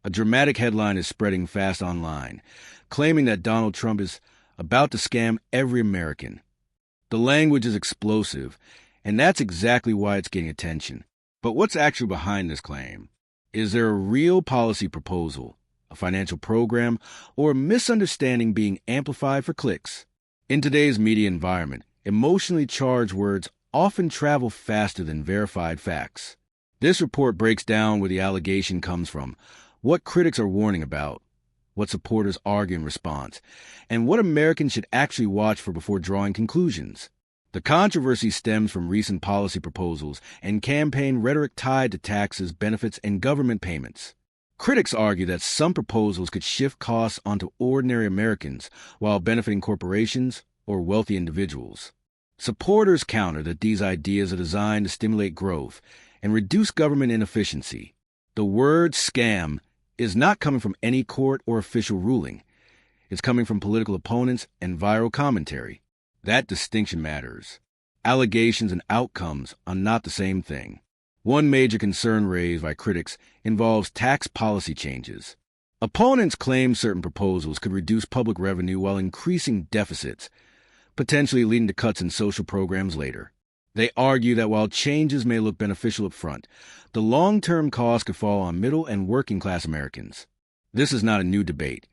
A dramatic headline is spreading fast online, claiming that Donald Trump is about to scam every American. The language is explosive, and that's exactly why it's getting attention. But what's actually behind this claim? Is there a real policy proposal, a financial program, or a misunderstanding being amplified for clicks? In today's media environment, emotionally charged words often travel faster than verified facts. This report breaks down where the allegation comes from, what critics are warning about, what supporters argue in response, and what Americans should actually watch for before drawing conclusions. The controversy stems from recent policy proposals and campaign rhetoric tied to taxes, benefits, and government payments. Critics argue that some proposals could shift costs onto ordinary Americans while benefiting corporations or wealthy individuals. Supporters counter that these ideas are designed to stimulate growth and reduce government inefficiency. The word scam is not coming from any court or official ruling. It's coming from political opponents and viral commentary. That distinction matters. Allegations and outcomes are not the same thing. One major concern raised by critics involves tax policy changes. Opponents claim certain proposals could reduce public revenue while increasing deficits, potentially leading to cuts in social programs later. They argue that while changes may look beneficial up front, the long-term cost could fall on middle and working-class Americans. This is not a new debate.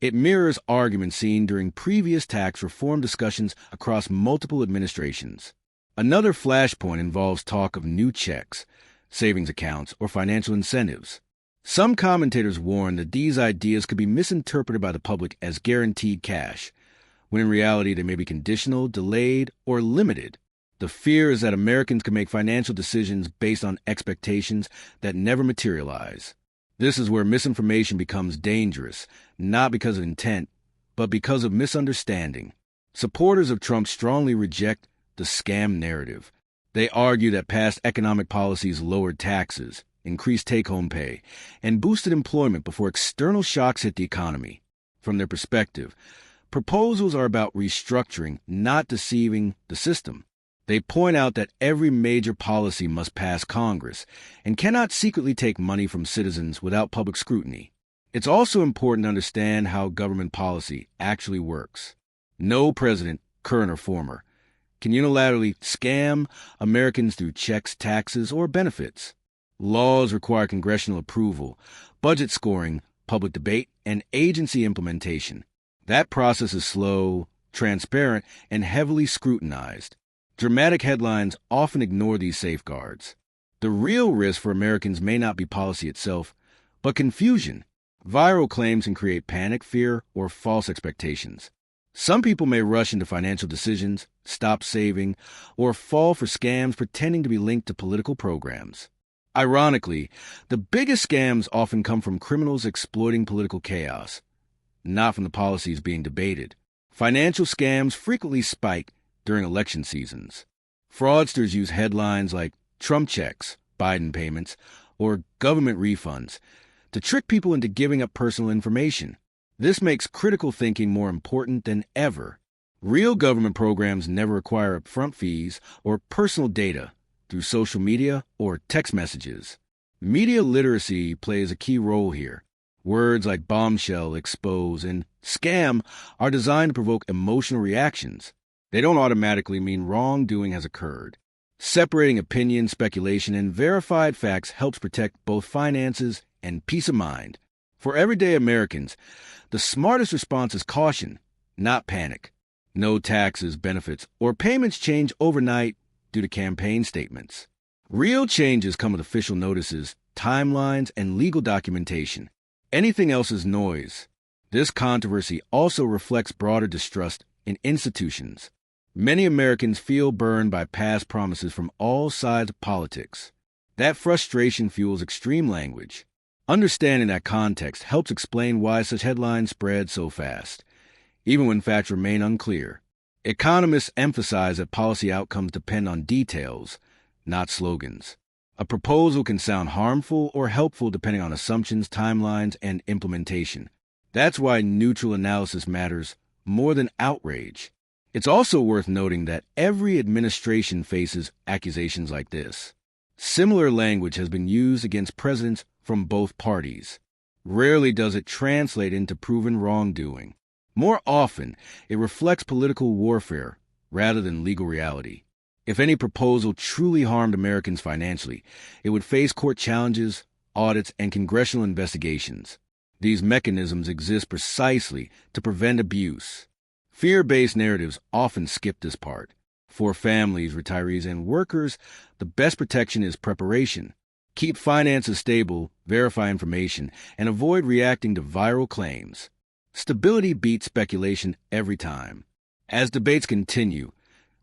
It mirrors arguments seen during previous tax reform discussions across multiple administrations. Another flashpoint involves talk of new checks, savings accounts, or financial incentives. Some commentators warn that these ideas could be misinterpreted by the public as guaranteed cash, when in reality they may be conditional, delayed, or limited. The fear is that Americans can make financial decisions based on expectations that never materialize. This is where misinformation becomes dangerous, not because of intent, but because of misunderstanding. Supporters of Trump strongly reject the scam narrative. They argue that past economic policies lowered taxes, increased take-home pay, and boosted employment before external shocks hit the economy. From their perspective, proposals are about restructuring, not deceiving the system. They point out that every major policy must pass Congress and cannot secretly take money from citizens without public scrutiny. It's also important to understand how government policy actually works. No president, current or former, can unilaterally scam Americans through checks, taxes, or benefits. Laws require congressional approval, budget scoring, public debate, and agency implementation. That process is slow, transparent, and heavily scrutinized. Dramatic headlines often ignore these safeguards. The real risk for Americans may not be policy itself, but confusion. Viral claims can create panic, fear, or false expectations. Some people may rush into financial decisions, stop saving, or fall for scams pretending to be linked to political programs. Ironically, the biggest scams often come from criminals exploiting political chaos, not from the policies being debated. Financial scams frequently spike during election seasons. Fraudsters use headlines like Trump checks, Biden payments, or government refunds to trick people into giving up personal information. This makes critical thinking more important than ever. Real government programs never require upfront fees or personal data through social media or text messages. Media literacy plays a key role here. Words like bombshell, expose, and scam are designed to provoke emotional reactions. They don't automatically mean wrongdoing has occurred. Separating opinion, speculation, and verified facts helps protect both finances and peace of mind. For everyday Americans, the smartest response is caution, not panic. No taxes, benefits, or payments change overnight due to campaign statements. Real changes come with official notices, timelines, and legal documentation. Anything else is noise. This controversy also reflects broader distrust in institutions. Many Americans feel burned by past promises from all sides of politics. That frustration fuels extreme language. Understanding that context helps explain why such headlines spread so fast, even when facts remain unclear. Economists emphasize that policy outcomes depend on details, not slogans. A proposal can sound harmful or helpful depending on assumptions, timelines, and implementation. That's why neutral analysis matters more than outrage. It's also worth noting that every administration faces accusations like this. Similar language has been used against presidents from both parties. Rarely does it translate into proven wrongdoing. More often, it reflects political warfare rather than legal reality. If any proposal truly harmed Americans financially, it would face court challenges, audits, and congressional investigations. These mechanisms exist precisely to prevent abuse. Fear-based narratives often skip this part. For families, retirees, and workers, the best protection is preparation. Keep finances stable, verify information, and avoid reacting to viral claims. Stability beats speculation every time. As debates continue,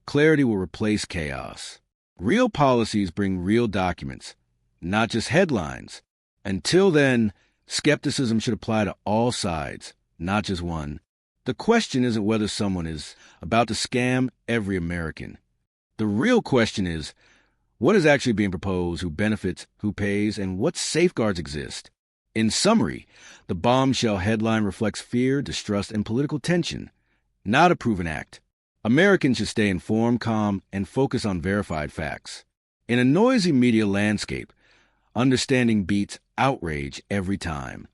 clarity will replace chaos. Real policies bring real documents, not just headlines. Until then, skepticism should apply to all sides, not just one. The question isn't whether someone is about to scam every American. The real question is, what is actually being proposed, who benefits, who pays, and what safeguards exist? In summary, the Bombshell headline reflects fear, distrust, and political tension, not a proven act. Americans should stay informed, calm, and focus on verified facts. In a noisy media landscape, understanding beats outrage every time.